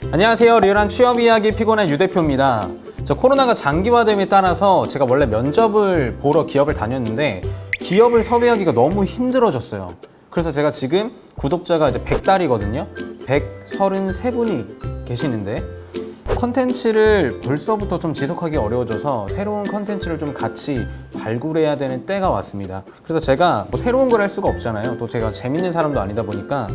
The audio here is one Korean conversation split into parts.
안녕하세요. 리얼한 취업 이야기 피곤한 유 대표입니다. 저 코로나가 장기화됨에 따라서 제가 원래 면접을 보러 기업을 다녔는데 기업을 섭외하기가 너무 힘들어졌어요. 그래서 제가 지금 구독자가 이제 100달이거든요. 133분이 계시는데 컨텐츠를 벌써부터 좀 지속하기 어려워져서 새로운 컨텐츠를 좀 같이 발굴해야 되는 때가 왔습니다. 그래서 제가 뭐 새로운 걸 할 수가 없잖아요. 또 제가 재밌는 사람도 아니다 보니까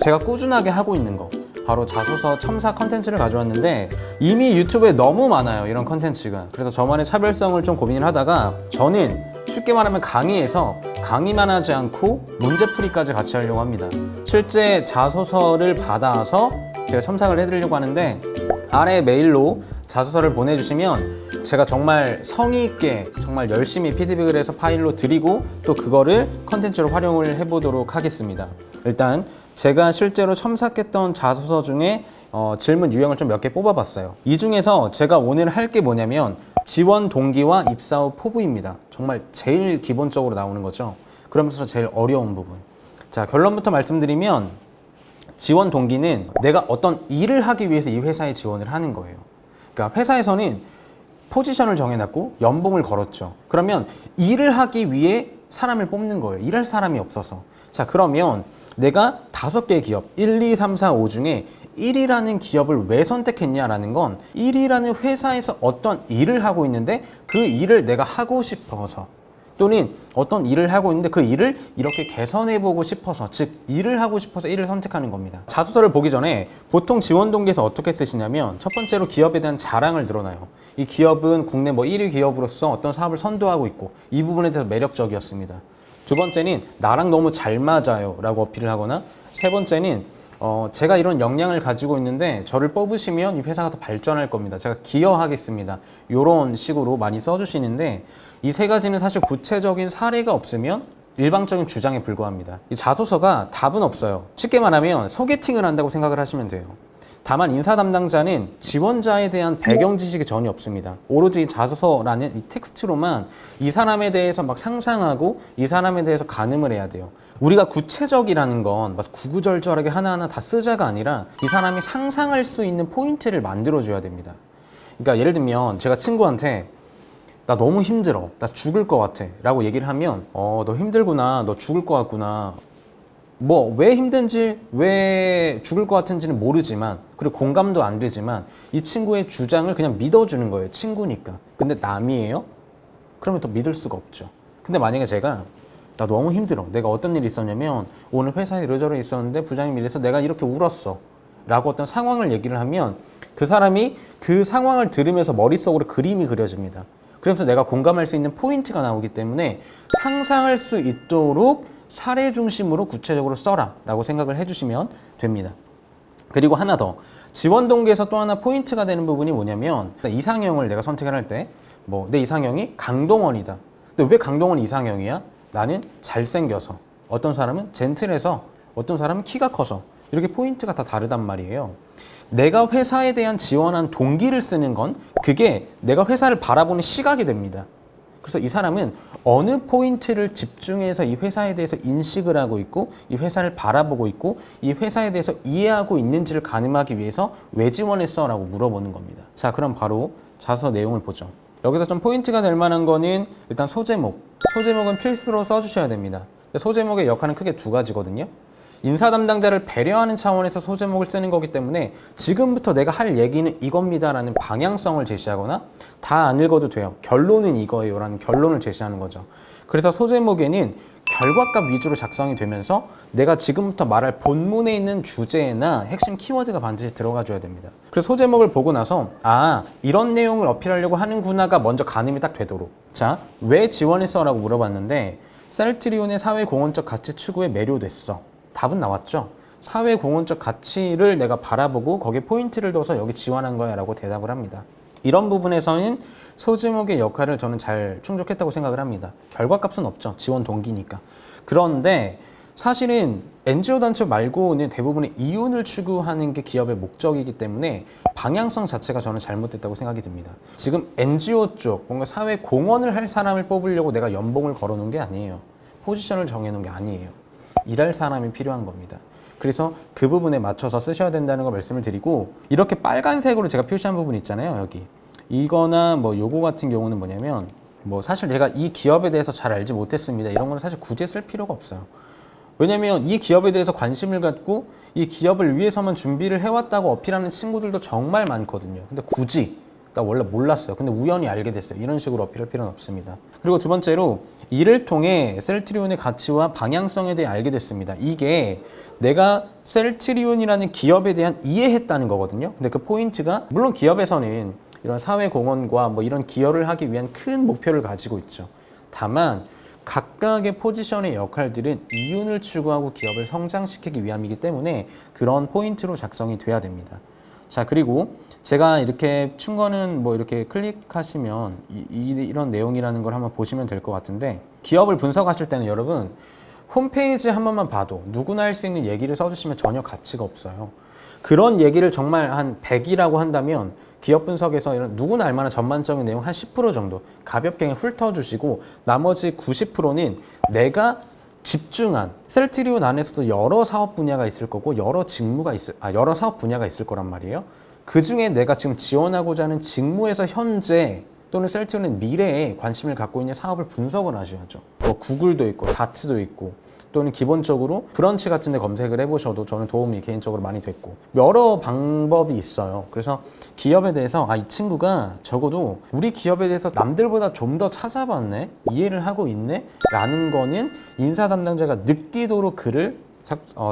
제가 꾸준하게 하고 있는 거 바로 자소서 첨사 컨텐츠를 가져왔는데 이미 유튜브에 너무 많아요, 이런 컨텐츠가. 그래서 저만의 차별성을 좀 고민을 하다가 저는 쉽게 말하면 강의에서 강의만 하지 않고 문제풀이까지 같이 하려고 합니다. 실제 자소서를 받아서 제가 첨삭을 해드리려고 하는데 아래 메일로 자소서를 보내주시면 제가 정말 성의 있게 정말 열심히 피드백을 해서 파일로 드리고 또 그거를 컨텐츠로 활용을 해보도록 하겠습니다. 일단 제가 실제로 첨삭했던 자소서 중에 질문 유형을 좀 몇 개 뽑아봤어요. 이 중에서 제가 오늘 할 게 뭐냐면 지원 동기와 입사 후 포부입니다. 정말 제일 기본적으로 나오는 거죠. 그러면서 제일 어려운 부분. 자, 결론부터 말씀드리면 지원 동기는 내가 어떤 일을 하기 위해서 이 회사에 지원을 하는 거예요. 그러니까 회사에서는 포지션을 정해놨고 연봉을 걸었죠. 그러면 일을 하기 위해 사람을 뽑는 거예요. 일할 사람이 없어서. 자, 그러면 내가 5개의 기업, 1, 2, 3, 4, 5 중에 1이라는 기업을 왜 선택했냐라는 건 1이라는 회사에서 어떤 일을 하고 있는데 그 일을 내가 하고 싶어서 또는 어떤 일을 하고 있는데 그 일을 이렇게 개선해보고 싶어서, 즉 일을 하고 싶어서 1을 선택하는 겁니다. 자소서를 보기 전에 보통 지원 동기에서 어떻게 쓰시냐면 첫 번째로 기업에 대한 자랑을 늘어나요. 이 기업은 국내 1위 기업으로서 어떤 사업을 선도하고 있고 이 부분에 대해서 매력적이었습니다. 두 번째는 나랑 너무 잘 맞아요 라고 어필을 하거나 세 번째는 제가 이런 역량을 가지고 있는데 저를 뽑으시면 이 회사가 더 발전할 겁니다. 제가 기여하겠습니다. 이런 식으로 많이 써주시는데 이 세 가지는 사실 구체적인 사례가 없으면 일방적인 주장에 불과합니다. 이 자소서가 답은 없어요. 쉽게 말하면 소개팅을 한다고 생각을 하시면 돼요. 다만 인사 담당자는 지원자에 대한 배경 지식이 전혀 없습니다. 오로지 이 자소서라는 이 텍스트로만 이 사람에 대해서 막 상상하고 이 사람에 대해서 가늠을 해야 돼요. 우리가 구체적이라는 건 구구절절하게 하나하나 다 쓰자가 아니라 이 사람이 상상할 수 있는 포인트를 만들어줘야 됩니다. 그러니까 예를 들면 제가 친구한테 나 너무 힘들어, 나 죽을 것 같아 라고 얘기를 하면 너 힘들구나, 너 죽을 것 같구나, 뭐 왜 힘든지 왜 죽을 것 같은지는 모르지만 그리고 공감도 안 되지만 이 친구의 주장을 그냥 믿어주는 거예요. 친구니까. 근데 남이에요? 그러면 또 믿을 수가 없죠. 근데 만약에 제가 나 너무 힘들어, 내가 어떤 일이 있었냐면 오늘 회사에 이러저러 있었는데 부장님 일해서 내가 이렇게 울었어 라고 어떤 상황을 얘기를 하면 그 사람이 그 상황을 들으면서 머릿속으로 그림이 그려집니다. 그러면서 내가 공감할 수 있는 포인트가 나오기 때문에 상상할 수 있도록 사례 중심으로 구체적으로 써라 라고 생각을 해주시면 됩니다. 그리고 하나 더, 지원 동기에서 또 하나 포인트가 되는 부분이 뭐냐면 이상형을 내가 선택을 할 때 내 이상형이 강동원이다. 근데 왜 강동원 이상형이야? 나는 잘생겨서, 어떤 사람은 젠틀해서, 어떤 사람은 키가 커서, 이렇게 포인트가 다 다르단 말이에요. 내가 회사에 대한 지원한 동기를 쓰는 건 그게 내가 회사를 바라보는 시각이 됩니다. 그래서 이 사람은 어느 포인트를 집중해서 이 회사에 대해서 인식을 하고 있고 이 회사를 바라보고 있고 이 회사에 대해서 이해하고 있는지를 가늠하기 위해서 왜 지원했어? 라고 물어보는 겁니다. 자, 그럼 바로 자소서 내용을 보죠. 여기서 좀 포인트가 될 만한 거는 일단 소제목. 소제목은 필수로 써주셔야 됩니다. 소제목의 역할은 크게 두 가지거든요. 인사 담당자를 배려하는 차원에서 소제목을 쓰는 거기 때문에 지금부터 내가 할 얘기는 이겁니다 라는 방향성을 제시하거나 다 안 읽어도 돼요. 결론은 이거예요 라는 결론을 제시하는 거죠. 그래서 소제목에는 결과값 위주로 작성이 되면서 내가 지금부터 말할 본문에 있는 주제나 핵심 키워드가 반드시 들어가 줘야 됩니다. 그래서 소제목을 보고 나서 이런 내용을 어필하려고 하는구나가 먼저 가늠이 딱 되도록. 자, 왜 지원했어? 라고 물어봤는데 셀트리온의 사회공헌적 가치 추구에 매료됐어. 답은 나왔죠. 사회공헌적 가치를 내가 바라보고 거기에 포인트를 둬서 여기 지원한 거야 라고 대답을 합니다. 이런 부분에서는 소제목의 역할을 저는 잘 충족했다고 생각을 합니다. 결과값은 없죠. 지원 동기니까. 그런데 사실은 NGO 단체 말고는 대부분의 이윤을 추구하는 게 기업의 목적이기 때문에 방향성 자체가 저는 잘못됐다고 생각이 듭니다. 지금 NGO 쪽 뭔가 사회 공헌을 할 사람을 뽑으려고 내가 연봉을 걸어놓은 게 아니에요. 포지션을 정해놓은 게 아니에요. 일할 사람이 필요한 겁니다. 그래서 그 부분에 맞춰서 쓰셔야 된다는 걸 말씀을 드리고, 이렇게 빨간색으로 제가 표시한 부분 있잖아요, 여기. 이거나 뭐 요거 같은 경우는 뭐냐면, 뭐 사실 제가 이 기업에 대해서 잘 알지 못했습니다. 이런 건 사실 굳이 쓸 필요가 없어요. 왜냐면 이 기업에 대해서 관심을 갖고 이 기업을 위해서만 준비를 해왔다고 어필하는 친구들도 정말 많거든요. 근데 굳이 나 원래 몰랐어요. 근데 우연히 알게 됐어요. 이런 식으로 어필할 필요는 없습니다. 그리고 두 번째로, 이를 통해 셀트리온의 가치와 방향성에 대해 알게 됐습니다. 이게 내가 셀트리온이라는 기업에 대한 이해했다는 거거든요. 근데 그 포인트가, 물론 기업에서는 이런 사회 공헌과 뭐 이런 기여를 하기 위한 큰 목표를 가지고 있죠. 다만 각각의 포지션의 역할들은 이윤을 추구하고 기업을 성장시키기 위함이기 때문에 그런 포인트로 작성이 돼야 됩니다. 자, 그리고 제가 이렇게 춘 거는 뭐 이렇게 클릭하시면 이런 내용이라는 걸 한번 보시면 될 것 같은데, 기업을 분석하실 때는 여러분 홈페이지 한 번만 봐도 누구나 할 수 있는 얘기를 써주시면 전혀 가치가 없어요. 그런 얘기를 정말 한 100이라고 한다면 기업 분석에서 이런 누구나 알만한 전반적인 내용 한 10% 정도 가볍게 훑어주시고, 나머지 90%는 내가 집중한, 셀트리온 안에서도 여러 사업 분야가 있을 거고 여러 사업 분야가 있을 거란 말이에요. 그 중에 내가 지금 지원하고자 하는 직무에서 현재 또는 셀트리온의 미래에 관심을 갖고 있는 사업을 분석을 하셔야죠. 뭐 구글도 있고 다트도 있고, 또는 기본적으로 브런치 같은 데 검색을 해보셔도 저는 도움이 개인적으로 많이 됐고, 여러 방법이 있어요. 그래서 기업에 대해서 이 친구가 적어도 우리 기업에 대해서 남들보다 좀 더 찾아봤네, 이해를 하고 있네 라는 거는 인사 담당자가 느끼도록 글을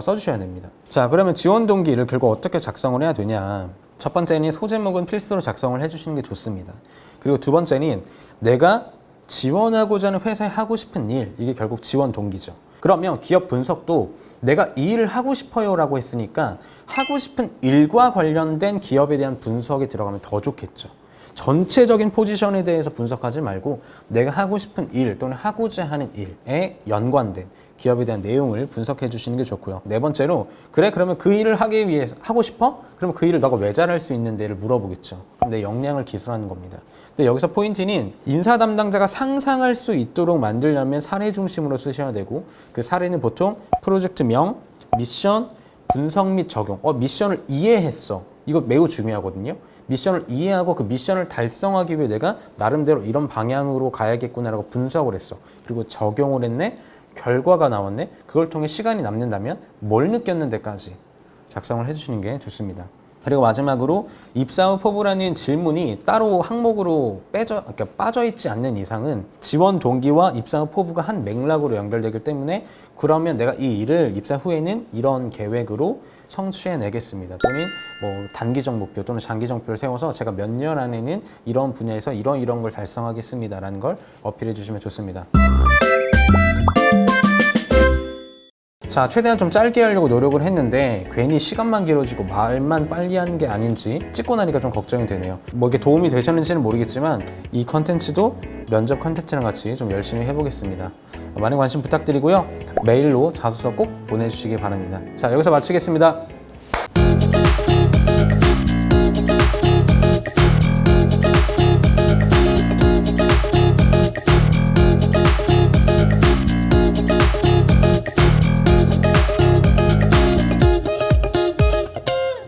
써주셔야 됩니다. 자, 그러면 지원 동기를 결국 어떻게 작성을 해야 되냐. 첫 번째는 소제목은 필수로 작성을 해주시는 게 좋습니다. 그리고 두 번째는 내가 지원하고자 하는 회사에 하고 싶은 일, 이게 결국 지원 동기죠. 그러면 기업 분석도 내가 이 일을 하고 싶어요 라고 했으니까 하고 싶은 일과 관련된 기업에 대한 분석에 들어가면 더 좋겠죠. 전체적인 포지션에 대해서 분석하지 말고 내가 하고 싶은 일 또는 하고자 하는 일에 연관된 기업에 대한 내용을 분석해 주시는 게 좋고요. 네 번째로, 그래 그러면 그 일을 하기 위해서 하고 싶어? 그러면 그 일을 너가 왜 잘할 수 있는데를 물어보겠죠. 그럼 내 역량을 기술하는 겁니다. 근데 여기서 포인트는 인사 담당자가 상상할 수 있도록 만들려면 사례 중심으로 쓰셔야 되고, 그 사례는 보통 프로젝트명, 미션, 분석 및 적용. 미션을 이해했어. 이거 매우 중요하거든요. 미션을 이해하고 그 미션을 달성하기 위해 내가 나름대로 이런 방향으로 가야겠구나라고 분석을 했어. 그리고 적용을 했네. 결과가 나왔네. 그걸 통해 시간이 남는다면 뭘 느꼈는데까지 작성을 해주시는 게 좋습니다. 그리고 마지막으로, 입사 후 포부라는 질문이 따로 항목으로 빠져있지 않는 이상은 지원 동기와 입사 후 포부가 한 맥락으로 연결되기 때문에, 그러면 내가 이 일을 입사 후에는 이런 계획으로 성취해내겠습니다. 또는 뭐 단기적 목표 또는 장기적 목표를 세워서 제가 몇 년 안에는 이런 분야에서 이런 걸 달성하겠습니다라는 걸 어필해 주시면 좋습니다. 자, 최대한 좀 짧게 하려고 노력을 했는데 괜히 시간만 길어지고 말만 빨리 하는 게 아닌지 찍고 나니까 좀 걱정이 되네요. 뭐 이게 도움이 되셨는지는 모르겠지만 이 컨텐츠도 면접 컨텐츠랑 같이 좀 열심히 해보겠습니다. 많은 관심 부탁드리고요. 메일로 자소서 꼭 보내주시기 바랍니다. 자, 여기서 마치겠습니다.